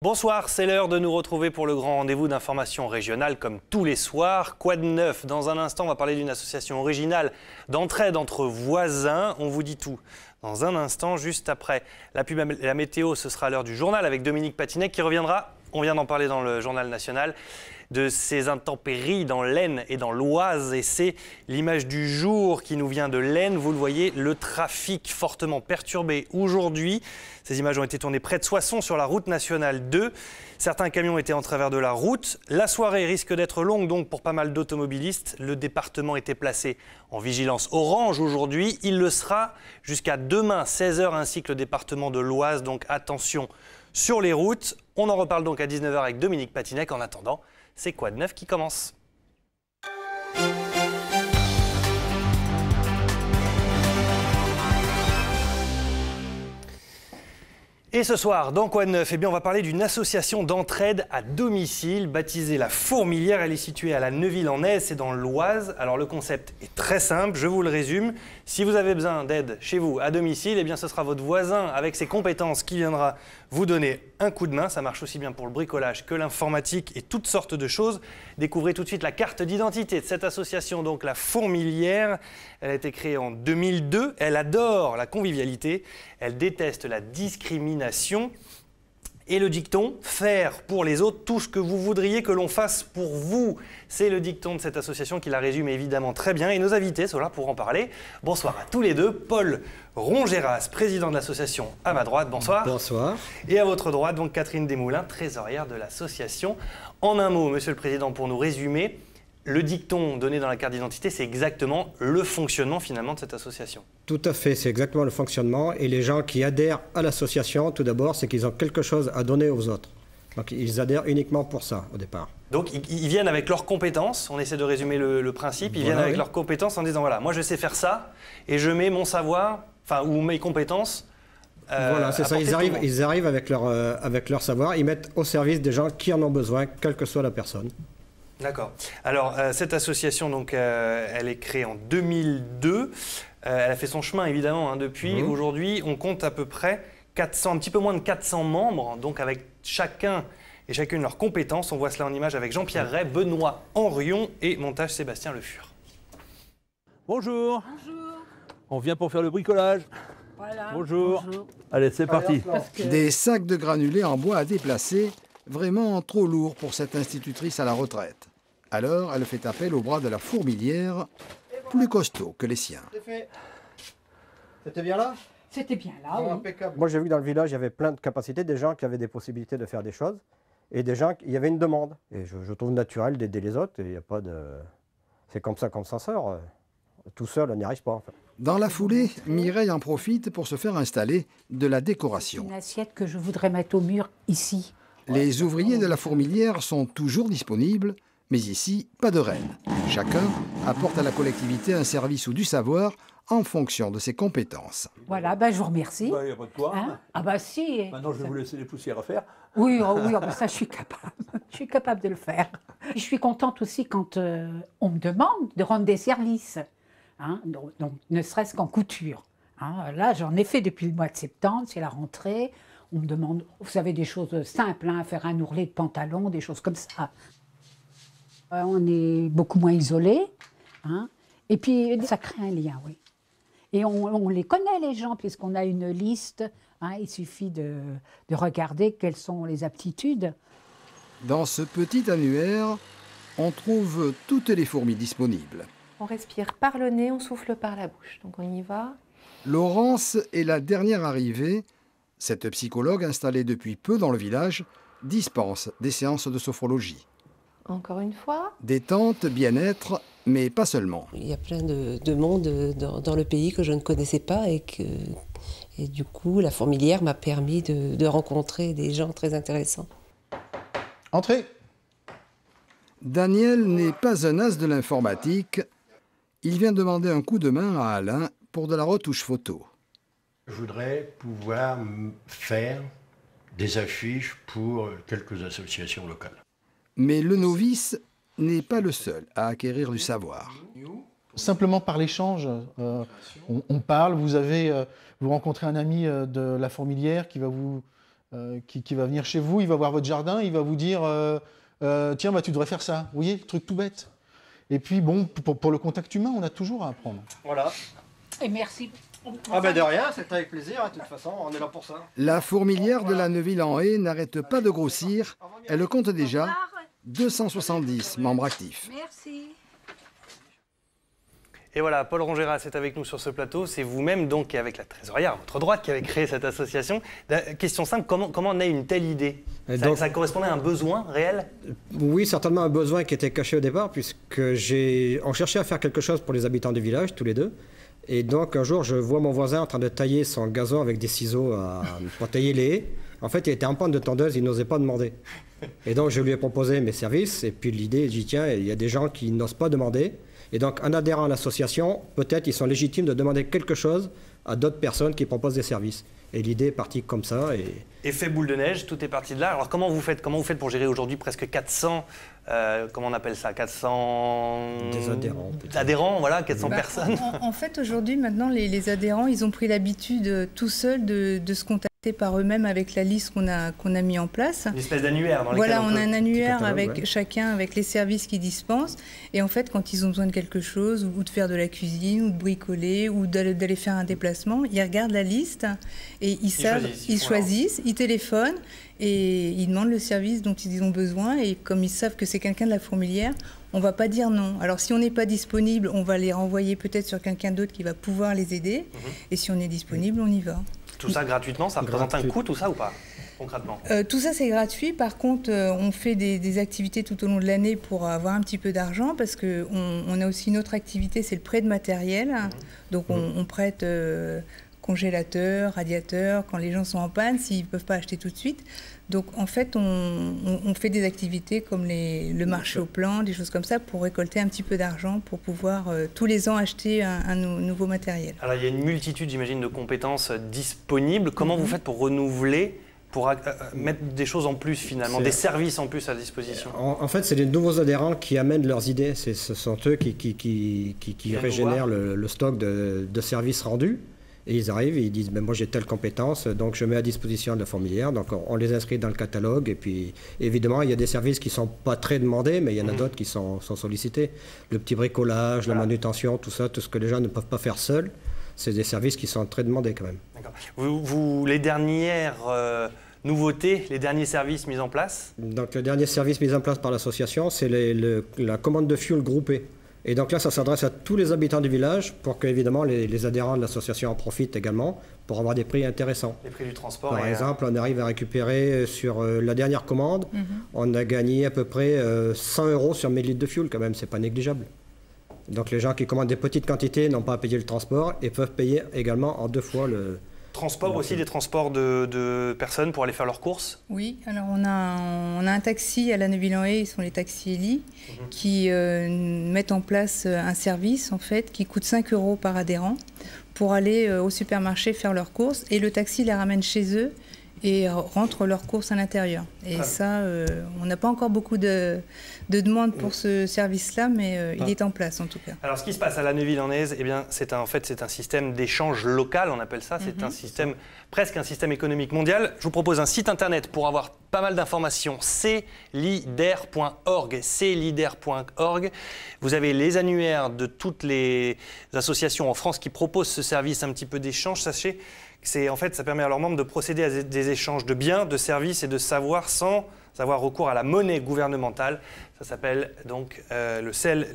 Bonsoir, c'est l'heure de nous retrouver pour le grand rendez-vous d'information régionale comme tous les soirs. Quoi de neuf? Dans un instant, on va parler d'une association originale d'entraide entre voisins. On vous dit tout dans un instant, juste après la pub et la météo. Ce sera l'heure du journal avec Dominique Patinet qui reviendra. On vient d'en parler dans le journal national de ces intempéries dans l'Aisne et dans l'Oise. Et c'est l'image du jour qui nous vient de l'Aisne. Vous le voyez, le trafic fortement perturbé aujourd'hui. Ces images ont été tournées près de Soissons sur la route nationale 2. Certains camions étaient en travers de la route. La soirée risque d'être longue donc pour pas mal d'automobilistes. Le département était placé en vigilance orange aujourd'hui. Il le sera jusqu'à demain 16h ainsi que le département de l'Oise. Donc attention sur les routes. On en reparle donc à 19h avec Dominique Patinet. En attendant, c'est Quoi de neuf qui commence. Et ce soir, dans Quoi de neuf, on va parler d'une association d'entraide à domicile baptisée La Fourmilière. Elle est située à la Neuville-en-Aisne, c'est dans l'Oise. Alors le concept est très simple, je vous le résume. Si vous avez besoin d'aide chez vous à domicile, eh bien ce sera votre voisin avec ses compétences qui viendra vous donner un coup de main. Ça marche aussi bien pour le bricolage que l'informatique et toutes sortes de choses. Découvrez tout de suite la carte d'identité de cette association, donc La Fourmilière. Elle a été créée en 2002. Elle adore la convivialité. Elle déteste la discrimination. Et le dicton « faire pour les autres tout ce que vous voudriez que l'on fasse pour vous ». C'est le dicton de cette association qui la résume évidemment très bien. Et nos invités sont là pour en parler. Bonsoir à tous les deux. Paul Rongeras, président de l'association à ma droite. Bonsoir. Bonsoir. Et à votre droite, donc Catherine Desmoulins, trésorière de l'association. En un mot, monsieur le président, pour nous résumer, le dicton donné dans la carte d'identité, c'est exactement le fonctionnement finalement de cette association. Tout à fait, c'est exactement le fonctionnement. Et les gens qui adhèrent à l'association, tout d'abord, c'est qu'ils ont quelque chose à donner aux autres. Donc ils adhèrent uniquement pour ça, au départ. Donc ils viennent avec leurs compétences, on essaie de résumer le principe, ils viennent avec leurs compétences en disant voilà, moi je sais faire ça, et je mets mon savoir, enfin ou mes compétences. Voilà, c'est ça, ils arrivent avec leur savoir, ils mettent au service des gens qui en ont besoin, quelle que soit la personne. D'accord. Alors, cette association, donc, elle est créée en 2002. Elle a fait son chemin, évidemment, depuis. Aujourd'hui, on compte à peu près 400, un petit peu moins de 400 membres, donc avec chacun et chacune leurs compétences. On voit cela en image avec Jean-Pierre Ray, Benoît Henrion et montage Sébastien Le Fur. Bonjour. Bonjour. On vient pour faire le bricolage. Voilà. Bonjour. Allez, c'est parti. Des sacs de granulés en bois à déplacer, vraiment trop lourds pour cette institutrice à la retraite. Alors, elle fait appel au bras de la Fourmilière, plus costaud que les siens. C'était bien là? C'était bien là, oui. Impeccable. Moi, j'ai vu que dans le village, il y avait plein de capacités, des gens qui avaient des possibilités de faire des choses, et des gens, il y avait une demande. Et je trouve naturel d'aider les autres, et il n'y a pas de... C'est comme ça qu'on s'en sort. Tout seul, on n'y arrive pas, en fait. Dans la foulée, Mireille en profite pour se faire installer de la décoration. Une assiette que je voudrais mettre au mur ici. Les ouvriers de la Fourmilière sont toujours disponibles, mais ici, pas de reine. Chacun apporte à la collectivité un service ou du savoir en fonction de ses compétences. Voilà, ben, je vous remercie. Il n'y a pas de quoi. Hein? Ah bah si. Maintenant, je vais vous laisser les poussières à faire. Oui, ça je suis capable. Je suis capable de le faire. Je suis contente aussi quand on me demande de rendre des services. Hein? Donc, ne serait-ce qu'en couture. Hein? Là, j'en ai fait depuis le mois de septembre, c'est la rentrée. On me demande, vous savez, des choses simples, hein, faire un ourlet de pantalon, des choses comme ça. On est beaucoup moins isolés, hein, et puis ça crée un lien, oui. Et on les connaît, les gens, puisqu'on a une liste, hein, il suffit de regarder quelles sont les aptitudes. Dans ce petit annuaire, on trouve toutes les fourmis disponibles. On respire par le nez, on souffle par la bouche. Donc on y va. Laurence est la dernière arrivée. Cette psychologue, installée depuis peu dans le village, dispense des séances de sophrologie. Encore une fois. Détente, bien-être, mais pas seulement. Il y a plein de monde dans le pays que je ne connaissais pas et du coup, la Fourmilière m'a permis de rencontrer des gens très intéressants. Entrez. Daniel n'est pas un as de l'informatique. Il vient demander un coup de main à Alain pour de la retouche photo. Je voudrais pouvoir faire des affiches pour quelques associations locales. Mais le novice n'est pas le seul à acquérir du savoir. Simplement par l'échange, on parle, vous rencontrez un ami de la Fourmilière qui va vous qui va venir chez vous, il va voir votre jardin, il va vous dire tiens, bah, tu devrais faire ça. Vous voyez, le truc tout bête. Et puis, bon, pour le contact humain, on a toujours à apprendre. Voilà. Et merci. Ah ben de rien, c'est avec plaisir, de toute façon, on est là pour ça. La fourmilière de la Neuville-en-Haye n'arrête pas de grossir. Elle compte déjà 270 membres actifs. Merci. Et voilà, Paul Rongeras est avec nous sur ce plateau. C'est vous-même donc, avec la trésorière à votre droite, qui avez créé cette association. Question simple, comment naît une telle idée? Ça correspondait à un besoin réel? Oui, certainement un besoin qui était caché au départ, puisque on cherchait à faire quelque chose pour les habitants du village, tous les deux. Et donc un jour, je vois mon voisin en train de tailler son gazon avec des ciseaux pour tailler les haies. En fait, il était en panne de tondeuse, il n'osait pas demander. Et donc je lui ai proposé mes services, et puis l'idée, j'ai dit tiens, il y a des gens qui n'osent pas demander. Et donc, en adhérant à l'association, peut-être ils sont légitimes de demander quelque chose à d'autres personnes qui proposent des services. Et l'idée est partie comme ça. Effet boule de neige, tout est parti de là. Alors, comment vous faites pour gérer aujourd'hui presque 400, comment on appelle ça, 400... Des adhérents. Adhérents, voilà, 400 personnes. En fait, aujourd'hui, maintenant, les adhérents, ils ont pris l'habitude tout seuls de se contacter par eux-mêmes avec la liste qu'on a mis en place. Une espèce d'annuaire dans lequel voilà, on a un annuaire avec chacun, avec les services qu'ils dispensent. Et en fait, quand ils ont besoin de quelque chose, ou de faire de la cuisine, ou de bricoler, ou d'aller faire un déplacement, ils regardent la liste et ils choisissent, ils téléphonent et ils demandent le service dont ils ont besoin. Et comme ils savent que c'est quelqu'un de la fourmilière, on ne va pas dire non. Alors si on n'est pas disponible, on va les renvoyer peut-être sur quelqu'un d'autre qui va pouvoir les aider. Et si on est disponible, on y va. Tout ça gratuitement, ça représente un coût, tout ça, ou pas, concrètement? Tout ça, c'est gratuit. Par contre, on fait des activités tout au long de l'année pour avoir un petit peu d'argent, parce qu'on a aussi une autre activité, c'est le prêt de matériel. Donc, on prête congélateur, radiateur, quand les gens sont en panne, s'ils ne peuvent pas acheter tout de suite. Donc, en fait, on fait des activités comme le marché au plan, des choses comme ça, pour récolter un petit peu d'argent, pour pouvoir tous les ans acheter un nouveau matériel. Alors, il y a une multitude, j'imagine, de compétences disponibles. Comment vous faites pour renouveler, pour mettre des choses en plus, finalement, des services en plus à disposition? En fait, c'est les nouveaux adhérents qui amènent leurs idées. Ce sont eux qui régénèrent le stock de services rendus. Et ils arrivent et ils disent moi j'ai telle compétence, donc je mets à disposition de la fourmilière. Donc on les inscrit dans le catalogue. Et puis évidemment, il y a des services qui ne sont pas très demandés, mais il y en a d'autres qui sont sollicités. Le petit bricolage, la manutention, tout ça, tout ce que les gens ne peuvent pas faire seuls, c'est des services qui sont très demandés quand même. D'accord. Les dernières nouveautés, les derniers services mis en place? Donc le dernier service mis en place par l'association, c'est la commande de fuel groupée. Et donc là, ça s'adresse à tous les habitants du village pour que, évidemment, les adhérents de l'association en profitent également pour avoir des prix intéressants. Les prix du transport. Par exemple, on arrive à récupérer sur la dernière commande, on a gagné à peu près 100 € sur 1000 litres de fuel quand même, c'est pas négligeable. Donc les gens qui commandent des petites quantités n'ont pas à payer le transport et peuvent payer également en 2 fois le... Transport aussi, des transports de personnes pour aller faire leurs courses? Oui, alors on a un taxi à la Neuville-en-Haye, ce sont les taxis Eli, qui mettent en place un service en fait qui coûte 5 € par adhérent pour aller au supermarché faire leurs courses, et le taxi les ramène chez eux et rentrent leurs courses à l'intérieur. Et ça, on n'a pas encore beaucoup de demandes pour ce service-là, mais il est en place en tout cas. Alors ce qui se passe à la Neuville-en-Haye, eh bien, c'est un système d'échange local, on appelle ça. C'est un système, presque un système économique mondial. Je vous propose un site internet pour avoir pas mal d'informations, clider.org. Vous avez les annuaires de toutes les associations en France qui proposent ce service un petit peu d'échange. Sachez que en fait, ça permet à leurs membres de procéder à des échanges de biens, de services et de savoir sans avoir recours à la monnaie gouvernementale. Ça s'appelle donc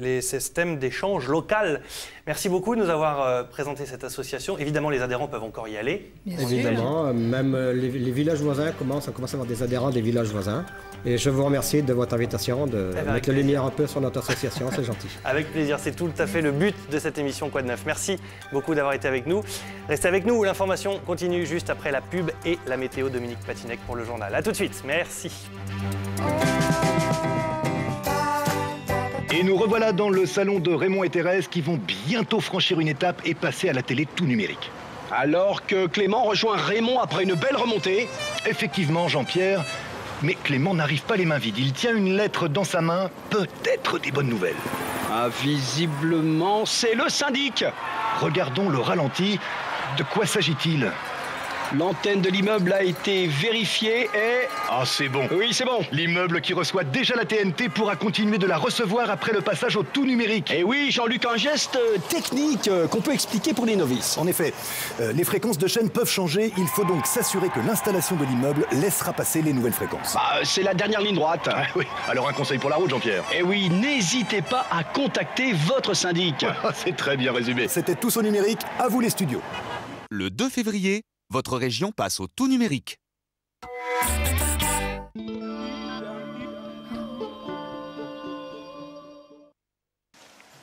les systèmes d'échange local. Merci beaucoup de nous avoir présenté cette association. Évidemment, les adhérents peuvent encore y aller. Évidemment, même les villages voisins on commence à avoir des adhérents des villages voisins. Et je vous remercie de votre invitation, de mettre la lumière un peu sur notre association, c'est gentil. Avec plaisir, c'est tout à fait le but de cette émission Quoi de neuf. Merci beaucoup d'avoir été avec nous. Restez avec nous, l'information continue juste après la pub et la météo. Dominique Patinec pour le journal. A tout de suite, merci. Et nous revoilà dans le salon de Raymond et Thérèse qui vont bientôt franchir une étape et passer à la télé tout numérique. Alors que Clément rejoint Raymond après une belle remontée. Effectivement, Jean-Pierre, mais Clément n'arrive pas les mains vides. Il tient une lettre dans sa main, peut-être des bonnes nouvelles. Ah, visiblement, c'est le syndic. Regardons le ralenti. De quoi s'agit-il ? L'antenne de l'immeuble a été vérifiée et... Ah, c'est bon. Oui, c'est bon. L'immeuble qui reçoit déjà la TNT pourra continuer de la recevoir après le passage au tout numérique. Et oui, Jean-Luc, un geste technique qu'on peut expliquer pour les novices. En effet, les fréquences de chaîne peuvent changer. Il faut donc s'assurer que l'installation de l'immeuble laissera passer les nouvelles fréquences. C'est la dernière ligne droite. Ah, oui. Alors un conseil pour la route, Jean-Pierre. Et oui, n'hésitez pas à contacter votre syndic. C'est très bien résumé. C'était Tous au numérique, à vous les studios. Le 2 février, votre région passe au tout numérique.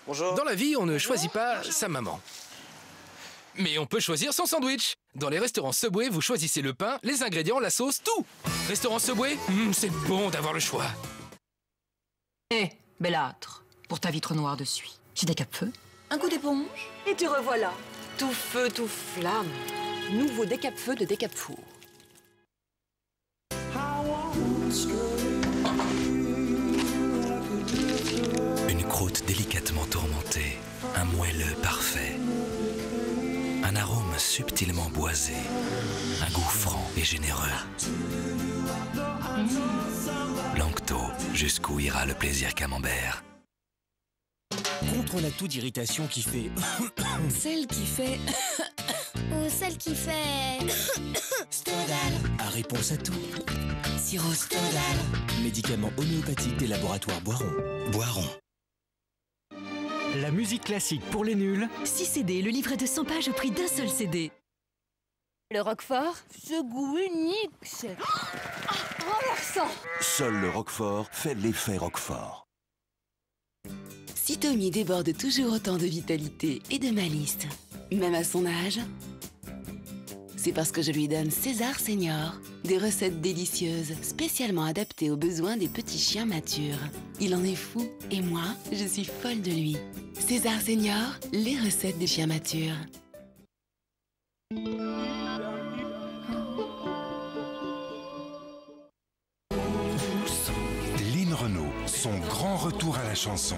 Bonjour. Dans la vie, on ne choisit pas sa maman. Mais on peut choisir son sandwich. Dans les restaurants Subway, vous choisissez le pain, les ingrédients, la sauce, tout. Restaurant Subway, c'est bon d'avoir le choix. Hé, bellâtre, pour ta vitre noire de suie, j'ai des capes-feu, un coup d'éponge, et te revoilà. Tout feu, tout flamme. Nouveau décape-feu de Décapfour. Une croûte délicatement tourmentée, un moelleux parfait. Un arôme subtilement boisé, un goût franc et généreux. Lancto, jusqu'où ira le plaisir camembert. Contre la toux d'irritation qui fait... Celle qui fait... Ou celle qui fait... Stendhal a réponse à tout. Sirop Stendhal. Médicament homéopathique des laboratoires Boiron. Boiron. La musique classique pour les nuls. 6 CD, le livret de 100 pages au prix d'un seul CD. Le Roquefort, ce goût unique, c'est... renversant. Seul le Roquefort fait l'effet Roquefort. Si Tommy déborde toujours autant de vitalité et de malice, même à son âge, c'est parce que je lui donne César Senior, des recettes délicieuses spécialement adaptées aux besoins des petits chiens matures. Il en est fou et moi, je suis folle de lui. César Senior, les recettes des chiens matures. Lynn Renaud, son grand retour à la chanson.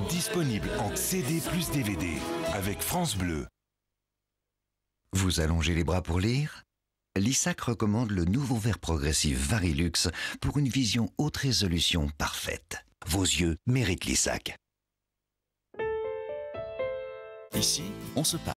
Disponible en CD plus DVD avec France Bleu. Vous allongez les bras pour lire? Lissac recommande le nouveau verre progressif Varilux pour une vision haute résolution parfaite. Vos yeux méritent Lissac. Ici, on se parle.